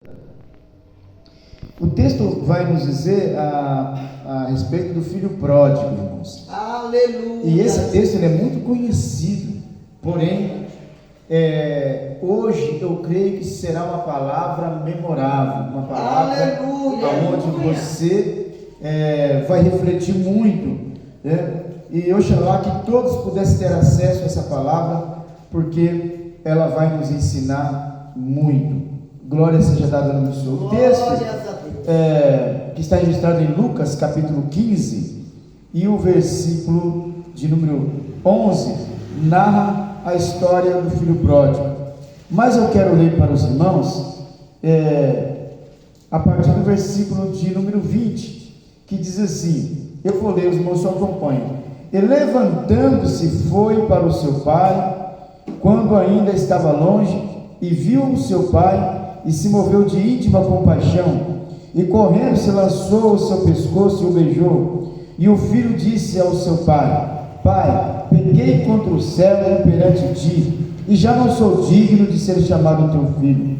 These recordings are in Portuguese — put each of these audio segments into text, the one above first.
O texto vai nos dizer a respeito do filho pródigo, irmãos. Aleluia! E esse texto ele é muito conhecido, porém, hoje eu creio que será uma palavra memorável, uma palavra onde você vai refletir muito, né? E oxalá que todos pudessem ter acesso a essa palavra, porque ela vai nos ensinar muito. Glória seja dada no Senhor. O texto que está registrado em Lucas capítulo 15 e o versículo de número 11 narra a história do filho pródigo. Mas eu quero ler para os irmãos a partir do versículo de número 20, que diz assim, eu vou ler, os irmãos só acompanham. E levantando-se foi para o seu pai, quando ainda estava longe, e viu o seu pai, e se moveu de íntima compaixão, e correndo se lançou ao seu pescoço e o beijou. E o filho disse ao seu pai: Pai, pequei contra o céu e perante ti, e já não sou digno de ser chamado teu filho.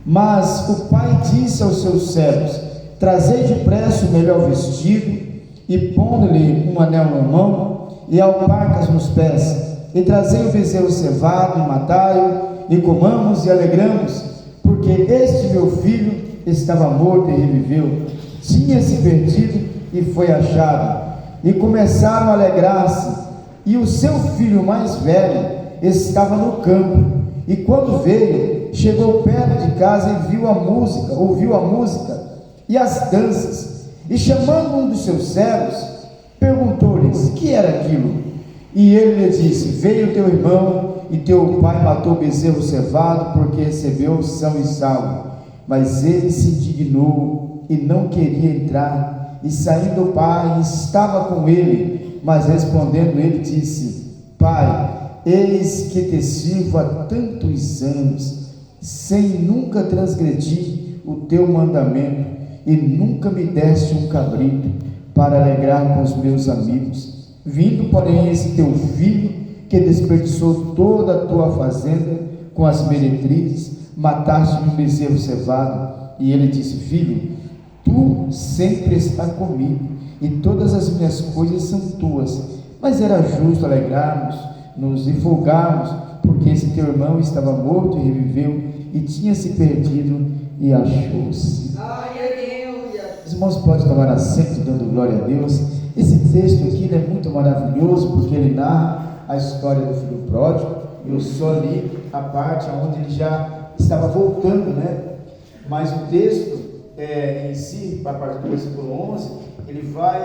Mas o pai disse aos seus servos: Trazei depressa o melhor vestido, e pondo-lhe um anel na mão, e alparcas nos pés, e trazei o bezerro cevado, e matai-o, e comamos e alegramos, porque este meu filho estava morto e reviveu, tinha se perdido e foi achado. E começaram a alegrar-se. E o seu filho mais velho estava no campo, e quando veio, chegou perto de casa e ouviu a música e as danças, e chamando um dos seus servos, perguntou-lhes que era aquilo. E ele lhe disse: Veio teu irmão, e teu pai matou o bezerro cevado, porque recebeu são e salvo. Mas ele se indignou e não queria entrar. E saindo o pai, estava com ele. Mas respondendo ele disse: Pai, eis que te sirvo há tantos anos, sem nunca transgredir o teu mandamento, e nunca me deste um cabrito para alegrar com os meus amigos. Vindo, porém, esse teu filho, que desperdiçou toda a tua fazenda com as meretrizes, mataste um bezerro cevado. E ele disse: Filho, tu sempre estás comigo, e todas as minhas coisas são tuas. Mas era justo alegrarmos-nos e folgarmos, porque esse teu irmão estava morto e reviveu, e tinha se perdido e achou-se. Os irmãos podem tomar assento dando glória a Deus. Esse texto aqui é muito maravilhoso, porque ele narra a história do filho pródigo. Eu só li a parte onde ele já estava voltando, né? Mas o texto em si, a partir do versículo 11, ele vai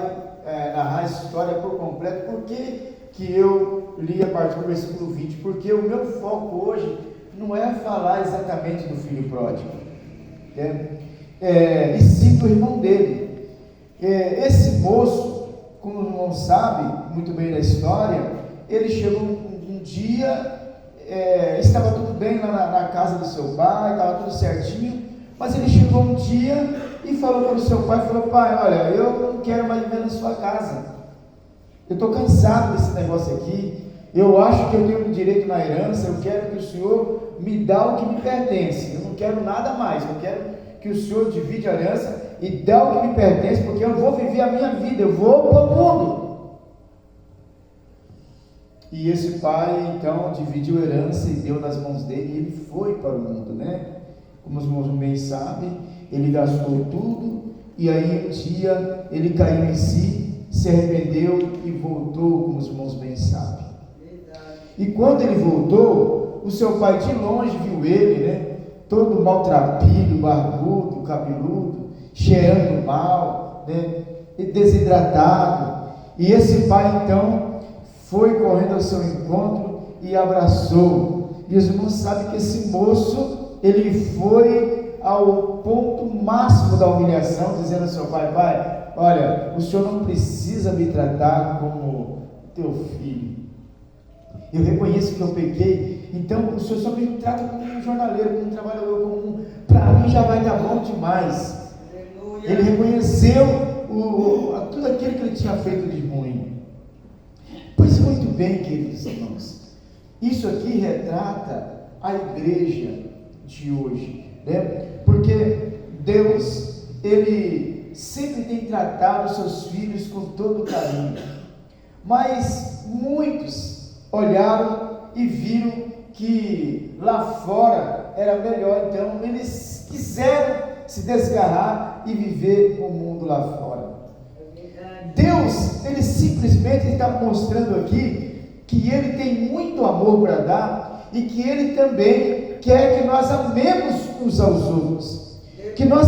narrar a história por completo. Por que eu li a partir do versículo 20? Porque o meu foco hoje não é falar exatamente do filho pródigo, e sim do irmão dele. Esse moço, como o irmão sabe muito bem da história, ele chegou um dia, estava tudo bem lá na casa do seu pai, estava tudo certinho, mas ele chegou um dia e falou para o seu pai, pai, olha, eu não quero mais viver na sua casa, eu estou cansado desse negócio aqui, eu acho que eu tenho direito na herança, eu quero que o senhor me dá o que me pertence, eu não quero nada mais, eu quero que o senhor divide a herança e dá o que me pertence, porque eu vou viver a minha vida, eu vou para o mundo. E esse pai então dividiu a herança e deu nas mãos dele, e ele foi para o mundo, né? Como os irmãos bem sabem, ele gastou tudo, e aí um dia ele caiu em si, se arrependeu e voltou, como os irmãos bem sabem. E quando ele voltou, o seu pai de longe viu ele, né? Todo maltrapilho, barbudo, cabeludo, cheirando mal, né? E desidratado. E esse pai então foi correndo ao seu encontro e abraçou. E os irmãos sabem que esse moço, ele foi ao ponto máximo da humilhação, dizendo ao seu pai: Pai, olha, o senhor não precisa me tratar como teu filho. Eu reconheço que eu pequei, então o senhor só me trata como um jornaleiro, como um trabalhador comum. Para mim já vai dar bom demais. Aleluia. Ele reconheceu tudo aquilo que ele tinha feito de ruim. Pois muito bem, queridos irmãos, isso aqui retrata a igreja de hoje, né? Porque Deus, Ele sempre tem tratado os seus filhos com todo carinho, mas muitos olharam e viram que lá fora era melhor, então eles quiseram se desgarrar e viver o mundo lá fora. Deus, Ele simplesmente está mostrando aqui que Ele tem muito amor para dar e que Ele também quer que nós amemos uns aos outros, que nós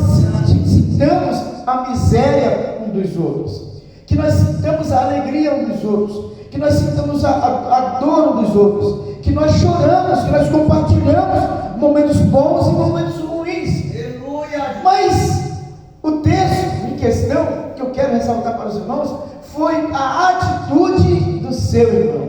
sintamos a miséria uns dos outros, que nós sintamos a alegria uns dos outros, que nós sintamos a dor uns dos outros, que nós choramos, que nós compartilhamos momentos bons e momentos ruins. Mas o texto em questão que eu quero ressaltar para os irmãos foi a atitude do seu irmão.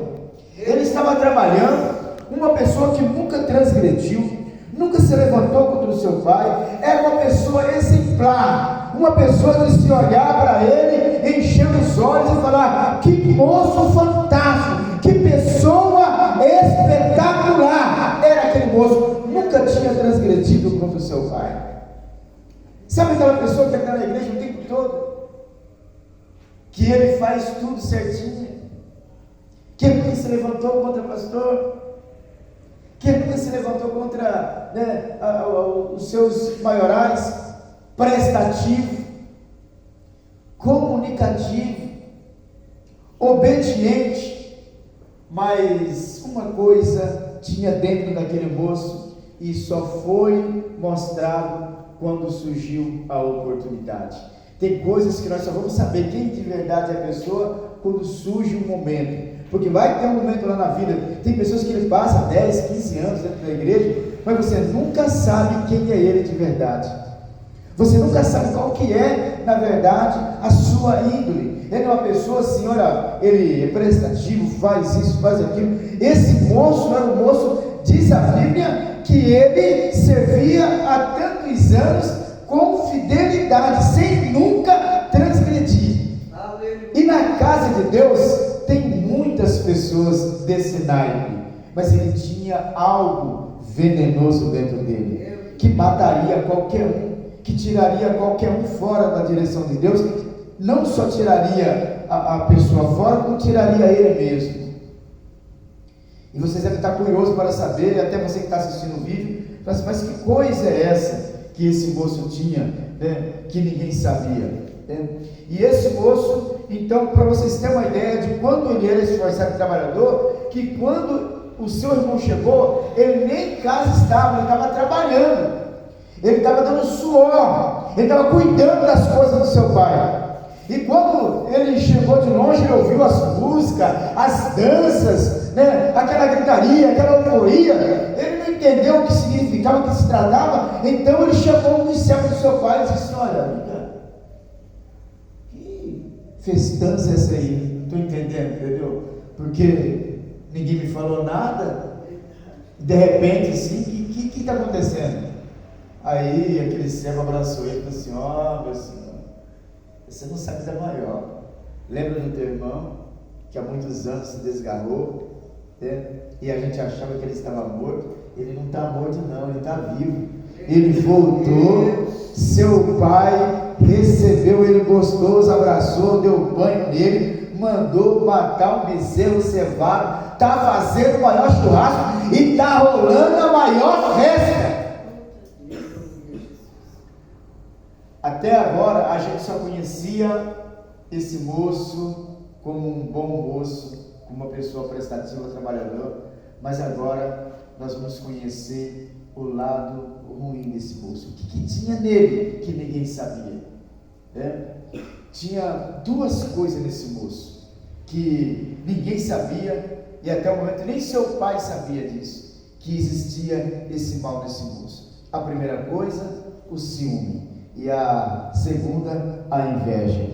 Ele estava trabalhando, uma pessoa que nunca transgrediu, nunca se levantou contra o seu pai, era uma pessoa exemplar, uma pessoa de se olhar para ele, encher os olhos e falar: que moço fantástico, que pessoa espetacular. Era aquele moço, nunca tinha transgredido contra o seu pai. Sabe aquela pessoa que está na igreja o tempo todo, que ele faz tudo certinho, que ele nunca se levantou contra o pastor, que ele nunca se levantou contra os seus maiorais, prestativo, comunicativo, obediente. Mas uma coisa tinha dentro daquele moço e só foi mostrado quando surgiu a oportunidade. Tem coisas que nós só vamos saber quem de verdade é a pessoa quando surge um momento, porque vai ter um momento lá na vida. Tem pessoas que ele passa 10, 15 anos dentro da igreja, mas você nunca sabe quem é ele de verdade. Você nunca sabe qual que é, na verdade, a sua índole. Ele é uma pessoa assim, olha, ele é prestativo, faz isso, faz aquilo. Esse moço era um moço, diz a Bíblia, que ele servia há tantos anos com fidelidade, sem nunca transgredir. E na casa de Deus tem muitas pessoas desse naipe, mas ele tinha algo venenoso dentro dele, que mataria qualquer um, que tiraria qualquer um fora da direção de Deus. Não só tiraria a pessoa fora, como tiraria ele mesmo. E vocês devem estar curiosos para saber, até você que está assistindo o vídeo, mas que coisa é essa que esse moço tinha, que ninguém sabia? E esse moço, então, para vocês terem uma ideia de quando ele era esforçado e trabalhador, que quando o seu irmão chegou, ele nem em casa estava, ele estava trabalhando, ele estava dando suor, ele estava cuidando das coisas do seu pai. E quando ele chegou de longe, ele ouviu as músicas, as danças, aquela gritaria, aquela euforia. Ele não entendeu o que significava, o que se tratava. Então ele chamou um discípulo do seu pai e disse assim: olha, amiga, que festança é essa aí? Não estou entendendo, entendeu? Porque ninguém me falou nada. De repente assim, o que está acontecendo? Aí aquele servo abraçou ele e falou assim: ó, meu senhor, você não sabe da maior. Lembra do teu irmão que há muitos anos se desgarrou, e a gente achava que ele estava morto? Ele não está morto não, ele está vivo. Ele voltou, seu pai recebeu ele gostoso, abraçou, deu banho nele, mandou matar um bezerro cevado, está fazendo o maior churrasco e está rolando a maior festa. Até agora a gente só conhecia esse moço como um bom moço, como uma pessoa prestativa, trabalhadora, mas agora nós vamos conhecer o lado ruim desse moço. O que tinha nele que ninguém sabia? Tinha duas coisas nesse moço que ninguém sabia, e até o momento nem seu pai sabia disso, que existia esse mal nesse moço. A primeira coisa, o ciúme. E a segunda, a inveja.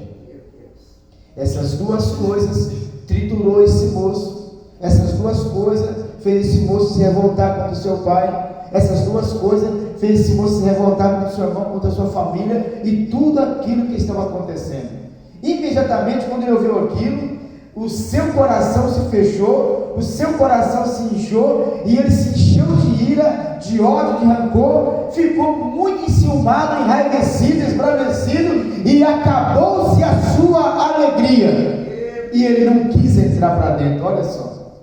Essas duas coisas triturou esse moço. Essas duas coisas fez esse moço se revoltar contra o seu pai. Essas duas coisas fez esse moço se revoltar contra o seu irmão, contra a sua família e tudo aquilo que estava acontecendo. Imediatamente, quando ele ouviu aquilo, o seu coração se fechou, o seu coração se inchou e ele se encheu de ira, de ódio, de rancor, ficou muito enciumado, enraivecido, esbravecido, e acabou-se a sua alegria, e ele não quis entrar para dentro. Olha só,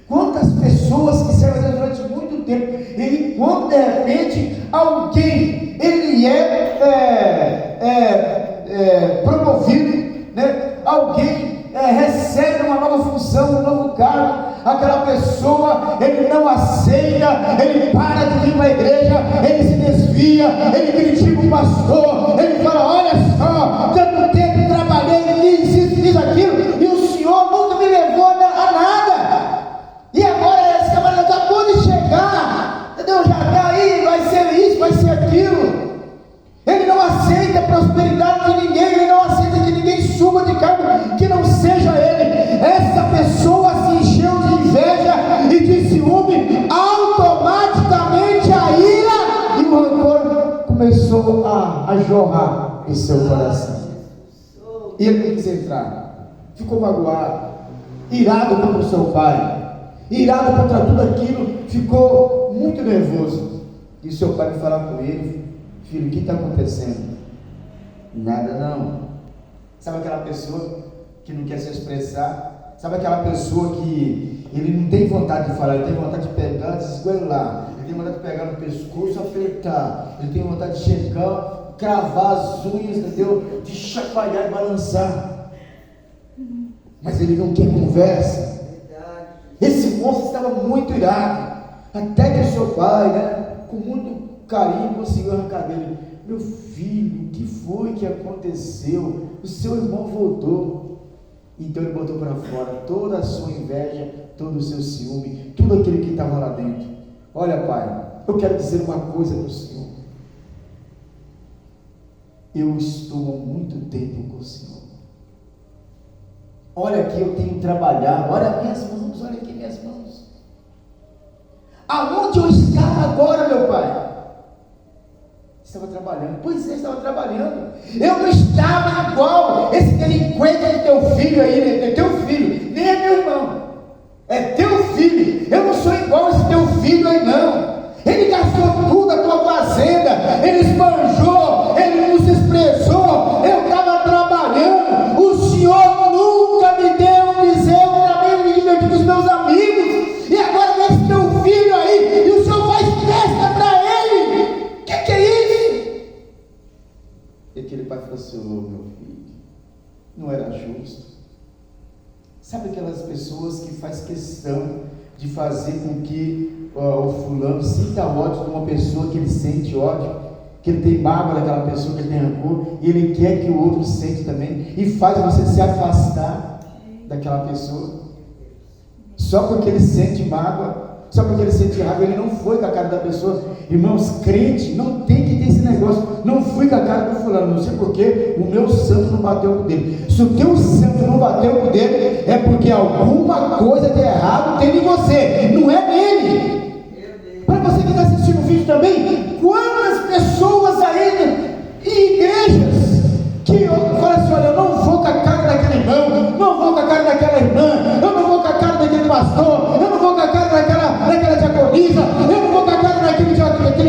quantas pessoas que servem a Deus durante muito tempo, e quando de repente alguém, ele promovido, né? Alguém recebe uma nova função, um novo cargo, aquela pessoa, ele não aceita, ele para de vir para a igreja, ele se desvia, ele critica o pastor, ele fala: olha só, tanto tempo trabalhei, fiz aquilo, e o senhor nunca me levou a nada, e agora esse camarada acabou de chegar, entendeu? Já está aí, vai ser isso, vai ser aquilo. Ele não aceita a prosperidade de ninguém, ele não aceita que ninguém suba de cargo que não seja ele. Essa pessoa se encheu de inveja e de ciúme, automaticamente a ira e o rancor começou a jorrar em seu coração. E ele não quis entrar, ficou magoado, irado contra o seu pai, irado contra tudo aquilo, ficou muito nervoso. E o seu pai veio falar com ele: filho, o que está acontecendo? Nada não. Sabe aquela pessoa que não quer se expressar? Sabe aquela pessoa que ele não tem vontade de falar, ele tem vontade de pegar, de esgoelar, ele tem vontade de pegar no pescoço, apertar, ele tem vontade de chegar, cravar as unhas, entendeu? De chacoalhar e balançar. Mas ele não quer conversa. Esse moço estava muito irado, até que o seu pai, né, com muito carinho, conseguiu arrancar dele: meu filho, o que foi que aconteceu? O seu irmão voltou. Então ele botou para fora toda a sua inveja, todo o seu ciúme, tudo aquilo que estava lá dentro. Olha, pai, eu quero dizer uma coisa para o senhor: eu estou há muito tempo com o senhor. Olha aqui, eu tenho trabalhado, olha minhas mãos, olha aqui minhas mãos. Aonde eu estava agora, meu pai? Estava trabalhando. Pois é, estava trabalhando. Eu não estava igual esse delinquente de teu filho aí, né? Teu filho, nem é meu irmão, é teu filho. Eu não sou igual esse teu filho aí, não. Ele gastou tudo a tua fazenda, ele esbanjou, ele não se expressou. Eu estava trabalhando. O senhor nunca me deu um bezerro para mim me divertir com os meus amigos, e agora vem esse teu filho aí e o senhor faz festa para ele. Que é isso? E aquele pai falou assim: oh, meu filho, não era justo. Sabe aquelas pessoas que faz questão de fazer com que o fulano sinta ódio de uma pessoa que ele sente ódio, que ele tem mágoa daquela pessoa, que ele tem rancor, e ele quer que o outro sente também, e faz você se afastar daquela pessoa, só porque ele sente mágoa, só porque ele sente raiva. Ele não foi com a cara da pessoa. Irmãos, crente não tem que ter esse negócio: não fui com a cara do fulano, não sei porquê, o meu santo não bateu com o dele. Se o teu santo não bateu com o dele, é porque alguma coisa de errado tem em você, não é nele. Para você que está assistindo o vídeo também, quantas pessoas aí em igrejas que falam assim: olha, eu não vou com a cara daquele irmão, não vou com a cara daquela irmã, eu não vou com a cara daquele pastor, eu não vou com a cara daquela diaconisa, eu não vou com a cara daquele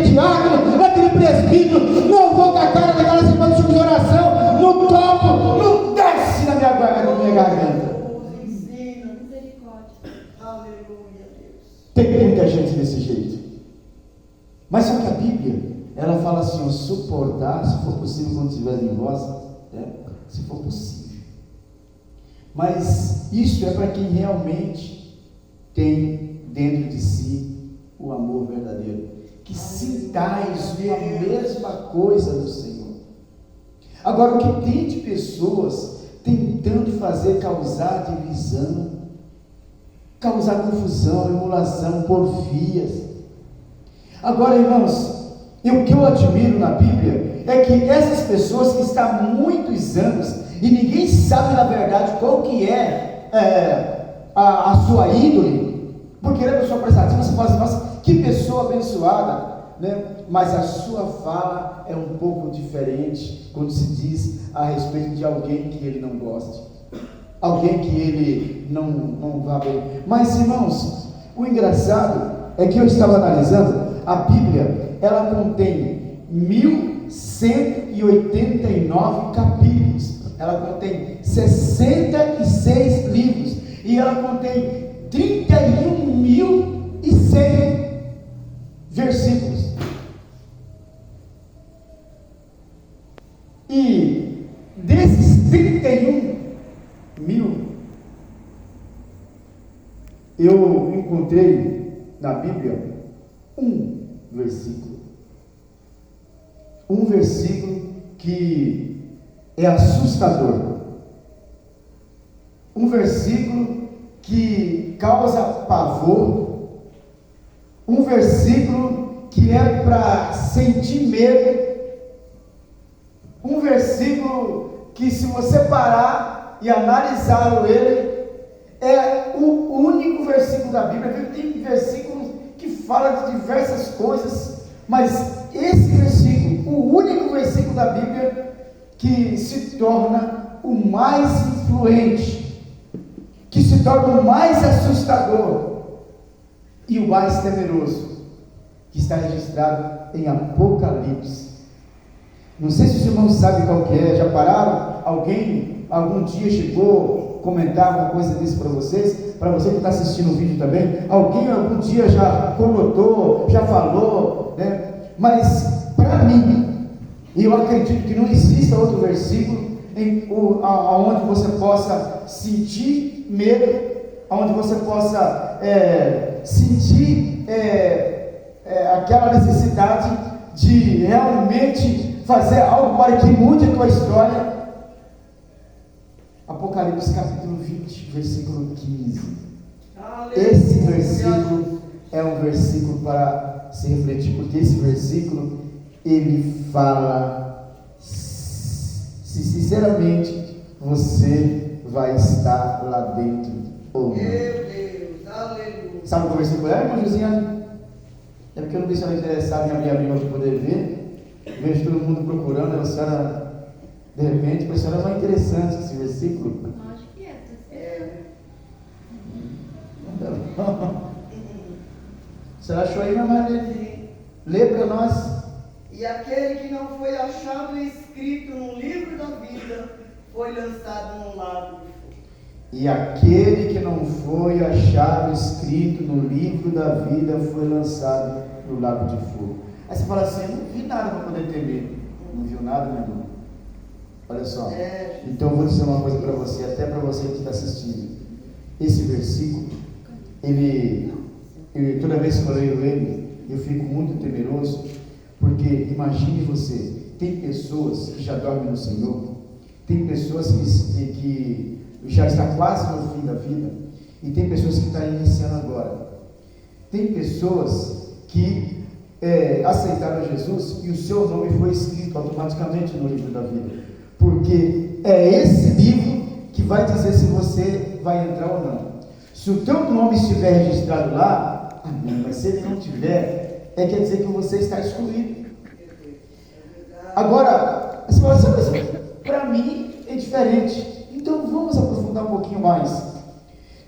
diácono, daquele presbítero, não vou com a cara daquela semana de oração, no topo, não desce na minha garganta. Tem muita gente desse jeito. Mas só que a Bíblia, ela fala assim: ó, suportar, se for possível, quando estiver em vós, se for possível. Mas isso é para quem realmente tem dentro de si o amor verdadeiro, que sintais a mesma coisa do Senhor. Agora, o que tem de pessoas tentando causar divisão, causar confusão, emulação, porfias. Agora, irmãos, o que eu admiro na Bíblia é que essas pessoas que estão há muitos anos e ninguém sabe na verdade qual que é a sua ídole, porque ele é pessoa prestativa, você fala assim: nossa, que pessoa abençoada, né? Mas a sua fala é um pouco diferente quando se diz a respeito de alguém que ele não goste, alguém que ele não vá bem. Mas, irmãos, o engraçado é que eu estava analisando a Bíblia, ela contém 1189 capítulos, ela contém 66 livros, e ela contém 31.100 versículos. E desses 31.000, eu encontrei na Bíblia um versículo que é assustador, um versículo que causa pavor, um versículo que é para sentir medo, um versículo que, se você parar e analisar ele, é o único versículo da Bíblia. Tem versículos que falam de diversas coisas, mas esse versículo, o único versículo da Bíblia que se torna o mais influente, que se torna o mais assustador e o mais temeroso, que está registrado em Apocalipse. Não sei se os irmãos sabem qual que é. Já pararam? Alguém algum dia chegou a comentar alguma coisa disso para vocês? Para você que está assistindo o vídeo também, alguém algum dia já conotou, já falou, né? Mas para mim, e eu acredito que não exista outro versículo onde você possa sentir medo, onde você possa sentir aquela necessidade de realmente fazer algo para que mude a tua história. Apocalipse capítulo 20, versículo 15. Esse versículo é um versículo para se refletir, porque esse versículo, ele fala se sinceramente você vai estar lá dentro ou não. Meu Deus, aleluia. Sabe qual versículo é, irmã Josiane? É porque eu não vi se ela é interessada em abrir a Bíblia para poder ver. Vejo todo mundo procurando, a senhora, de repente, para a senhora é mais interessante esse versículo. Acho que é. A senhora achou aí, minha Maria? Lê para nós. E aquele que não foi achado escrito no livro da vida foi lançado no lago de fogo. E aquele que não foi achado escrito no livro da vida foi lançado no lago de fogo. Aí você fala assim: não vi nada para poder ter medo. Não viu nada, meu irmão? Olha só. Então eu vou dizer uma coisa para você, até para você que está assistindo. Esse versículo, toda vez que eu leio ele, eu fico muito temeroso, porque imagine você, tem pessoas que já dormem no Senhor, tem pessoas que já está quase no fim da vida, e tem pessoas que estão iniciando agora. Tem pessoas que aceitaram Jesus e o seu nome foi escrito automaticamente no livro da vida, porque é esse livro que vai dizer se você vai entrar ou não. Se o teu nome estiver registrado lá, amém, mas se ele não tiver, quer dizer que você está excluído. Agora, você fala assim: para mim é diferente. Então vamos aprofundar um pouquinho mais.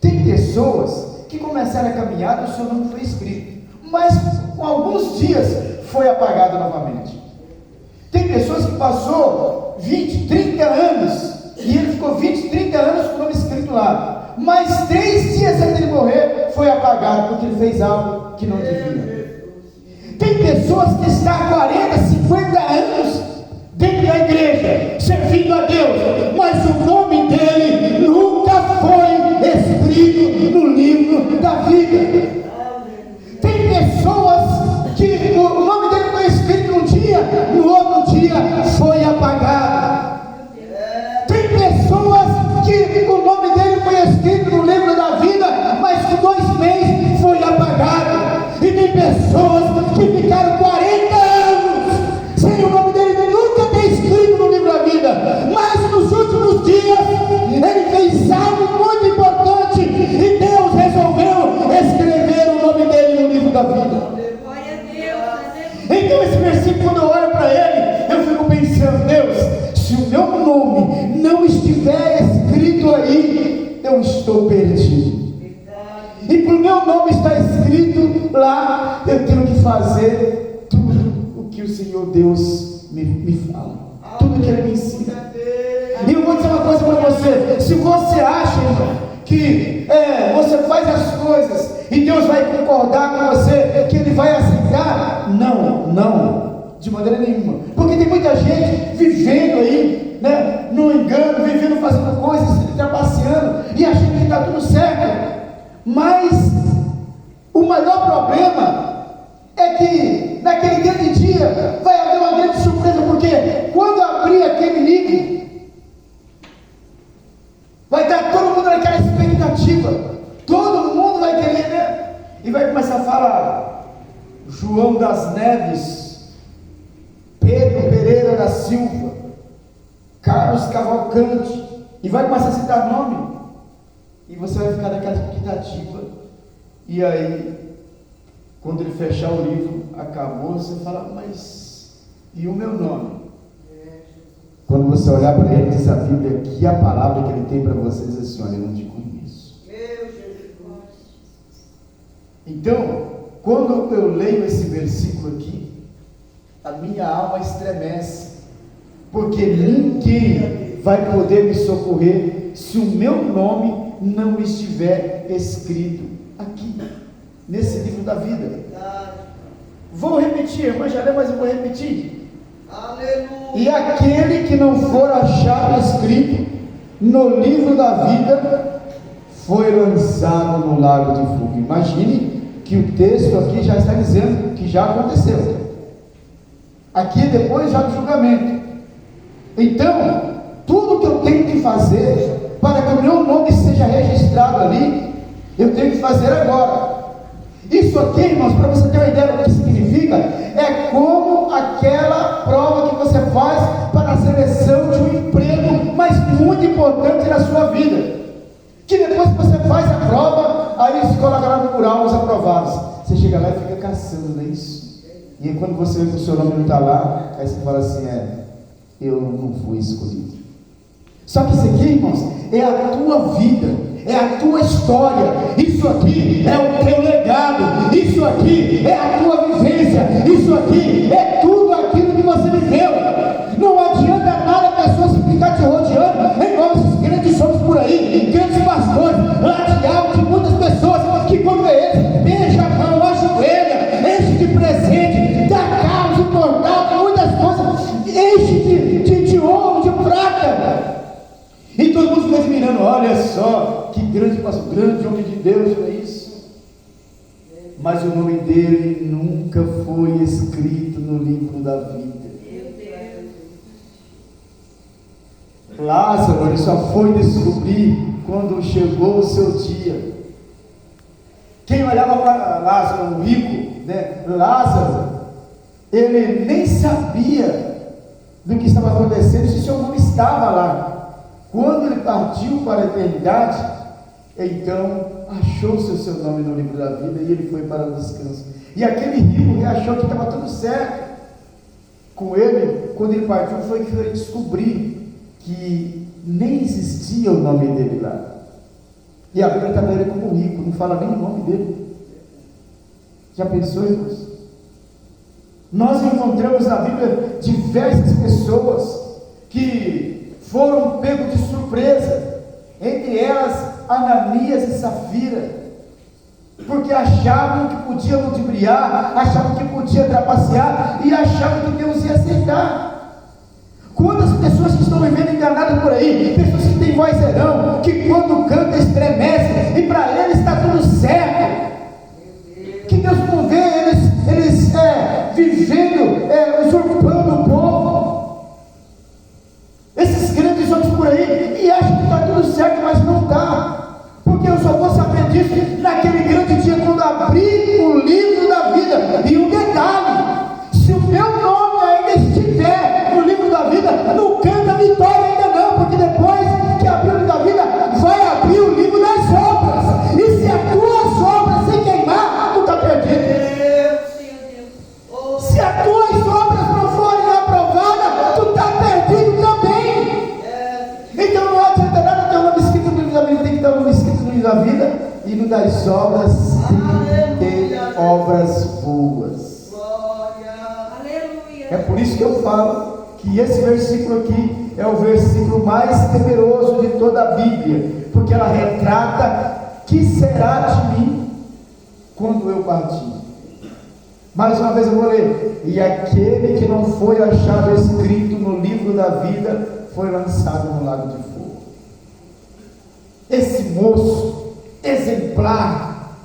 Tem pessoas que começaram a caminhar e o seu nome foi escrito, mas com alguns dias foi apagado novamente. Tem pessoas que passou 20, 30 anos e ele ficou 20, 30 anos com o nome escrito lá, mas 3 dias antes de ele morrer foi apagado porque ele fez algo que não devia. Tem pessoas que estão há 40, 50 anos dentro da igreja, servindo a Deus, mas o nome dele nunca foi escrito no livro da vida. Tem pessoas que o nome dele foi escrito num dia, no outro dia foi apagado. Tem pessoas que o nome dele foi escrito no livro da vida, mas com 2 meses foi apagado. E tem pessoas que ficaram 40 anos sem o nome dele nunca ter escrito no livro da vida, mas nos últimos dias ele fez algo muito importante e Deus resolveu escrever o nome dele no livro da vida. Então esse versículo, quando eu olho para ele, eu fico pensando: Deus, se o meu nome não estiver escrito aí, eu estou perdido. E por meu nome estar escrito lá, eu tenho que fazer Senhor Deus me fala, tudo que Ele me ensina. E eu vou dizer uma coisa para você: se você acha, irmão, que você faz as coisas e Deus vai concordar com você, que Ele vai aceitar, não, de maneira nenhuma. Porque tem muita gente vivendo aí, né, no engano, vivendo fazendo coisas, trapaceando e achando que está tudo certo. Mas o maior problema é que naquele grande dia vai haver uma grande surpresa, porque quando abrir aquele livro, vai estar todo mundo naquela expectativa, todo mundo vai querer, né? E vai começar a falar João das Neves, Pedro Pereira da Silva, Carlos Cavalcante, e vai começar a citar nome, e você vai ficar naquela expectativa. E aí, quando ele fechar o livro, acabou, você fala: mas e o meu nome? Quando você olhar para ele, diz a Bíblia que a palavra que ele tem para você diz assim: olha, eu não te conheço. Então, quando eu leio esse versículo aqui, a minha alma estremece, porque ninguém vai poder me socorrer se o meu nome não estiver escrito aqui, nesse livro da vida. Vou repetir, irmã, já leu, mas eu vou repetir. Aleluia. E aquele que não for achado escrito no livro da vida foi lançado no lago de fogo. Imagine que o texto aqui já está dizendo que já aconteceu. Aqui depois já do julgamento. Então, tudo que eu tenho que fazer para que o meu nome seja registrado ali, eu tenho que fazer agora. Isso aqui, irmãos, para você ter uma ideia do que significa, é como aquela prova que você faz para a seleção de um emprego, mas muito importante na sua vida, que depois que você faz a prova, aí se coloca lá no mural os aprovados, você chega lá e fica caçando, não é isso? E aí, quando você vê que o seu nome não está lá, aí você fala assim: eu não fui escolhido. Só que isso aqui, irmãos, é a tua vida, é a tua história, isso aqui é o teu legado, isso aqui é a tua vivência, isso aqui é tudo aquilo que você viveu. Não adianta nada a pessoa se ficar te rodeando, igual esses grandes homens por aí, grandes pastores, lá de alto, de muitas pessoas, que quando vê eles, beija a mão, ajoelha, enche de presente, dá carros importados, muitas coisas, enche de ouro, de prata. E todo mundo fica admirando: olha só, que grande pastor, grande homem de Deus, não é isso? Mas o nome dele nunca foi escrito no livro da vida. Lázaro, ele só foi descobrir quando chegou o seu dia. Quem olhava para Lázaro, o rico, né? Lázaro, ele nem sabia do que estava acontecendo, se seu nome estava lá. Quando ele partiu para a eternidade, então achou-se o seu nome no livro da vida e ele foi para o descanso. E aquele rico que achou que estava tudo certo com ele, quando ele partiu, foi que ele descobriu que nem existia o nome dele lá. E a Bíblia está dele como rico, não fala nem o nome dele. Já pensou, irmãos? Nós encontramos na Bíblia diversas pessoas que foram pegos de surpresa, entre elas Ananias e Safira, porque achavam que podia ludibriar, achavam que podia trapacear e achavam que Deus ia aceitar. Quantas pessoas que estão vivendo enganadas por aí, pessoas que têm vozeirão, que quando canta estremece e para eles está tudo certo, que Deus não vê eles vivendo, usurpando o povo. Esses grandes homens por aí, e acham que está tudo certo, mas não está, porque eu só vou saber disso naquele grande dia, quando abrir o livro da vida. E um detalhe: se o meu nome ainda estiver no livro da vida, não canta vitória ainda não, porque depois que abrir o livro da vida, vai abrir o livro das obras, e se as tuas obras se queimar, tu está perdido. Se as tuas obras não forem aprovadas, tu está perdido também. Então não adianta nada ter o nome escrito no livro da vida, tem que ter o nome escrito no livro da vida, e no das obras tem que ter obras boas. É por isso que eu falo que esse versículo aqui é o versículo mais temeroso de toda a Bíblia, porque ela retrata que será de mim quando eu partir. Mais uma vez eu vou ler: e aquele que não foi achado escrito no livro da vida foi lançado no lago de fogo. Esse moço exemplar,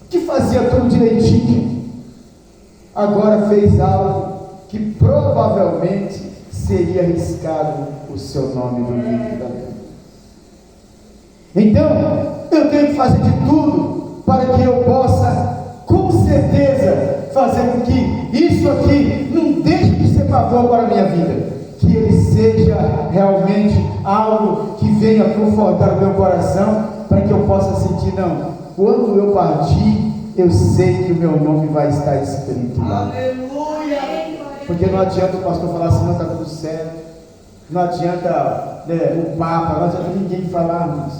que fazia tudo direitinho, agora fez algo que provavelmente seria arriscado o seu nome no livro da vida. Então eu tenho que fazer de tudo para que eu possa, com certeza, fazer com que isso aqui não deixe de ser pavor para a minha vida, que ele seja realmente algo que venha confortar o meu coração, para que eu possa sentir, não, quando eu partir, eu sei que o meu nome vai estar escrito lá. Aleluia! Porque não adianta o pastor falar assim, não está tudo certo, não adianta o Papa, não adianta ninguém falar, mas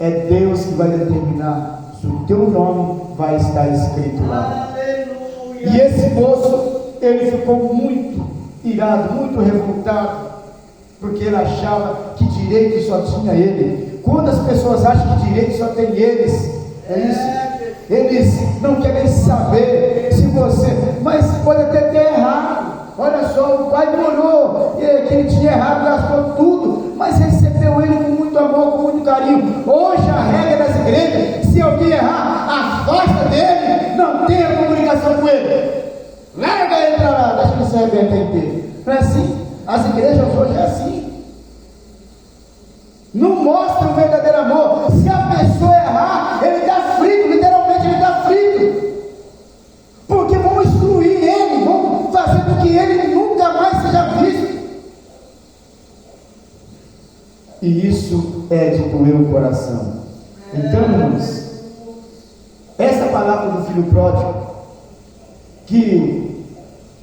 é Deus que vai determinar se o teu nome vai estar escrito lá. Aleluia! E esse moço, ele ficou muito irado, muito revoltado, porque ele achava que direito só tinha ele. Quando as pessoas acham que direito só tem eles, é isso. Eles não querem saber se você, mas pode até ter errado. Olha só, o pai morou, que ele tinha errado, gastou tudo, mas recebeu ele com muito amor, com muito carinho. Hoje a regra das igrejas, se alguém errar, afasta dele, não tenha comunicação com ele, larga ele para lá, deixa ele se arrebentar inteiro. Não é assim? As igrejas hoje é assim. Não mostra o verdadeiro amor. Se a pessoa errar, ele está frito, literalmente ele está frito, porque vão instruir ele, vão fazer com que ele nunca mais seja visto, e isso é de doer o coração. Então, irmãos, essa palavra do filho pródigo, que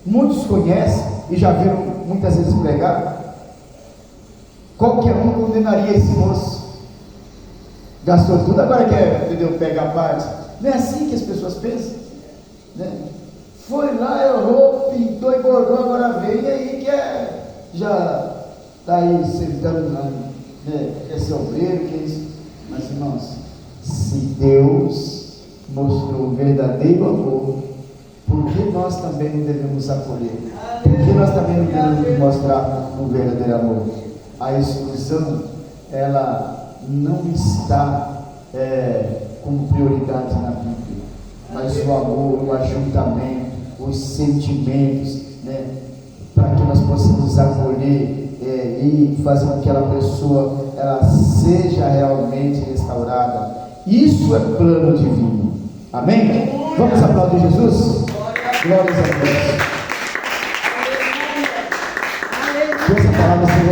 muitos conhecem e já viram muitas vezes pregar, qualquer um condenaria esse moço. Gastou tudo, agora quer, entendeu, pegar a parte. Não é assim que as pessoas pensam, né? Foi lá, errou, pintou e bordou, agora veio, e aí já está aí sentando lá, né? Quer ser obreiro, que é isso. Mas, irmãos, se Deus mostrou o verdadeiro amor, por que nós também não devemos acolher? Por que nós também não devemos mostrar o verdadeiro amor? A exclusão, ela não está como prioridade na Bíblia, mas o amor, o ajuntamento, os sentimentos, né, para que nós possamos acolher e fazer com que aquela pessoa ela seja realmente restaurada. Isso é plano divino. Amém? Vamos aplaudir Jesus? Glórias a Deus. Que essa palavra seja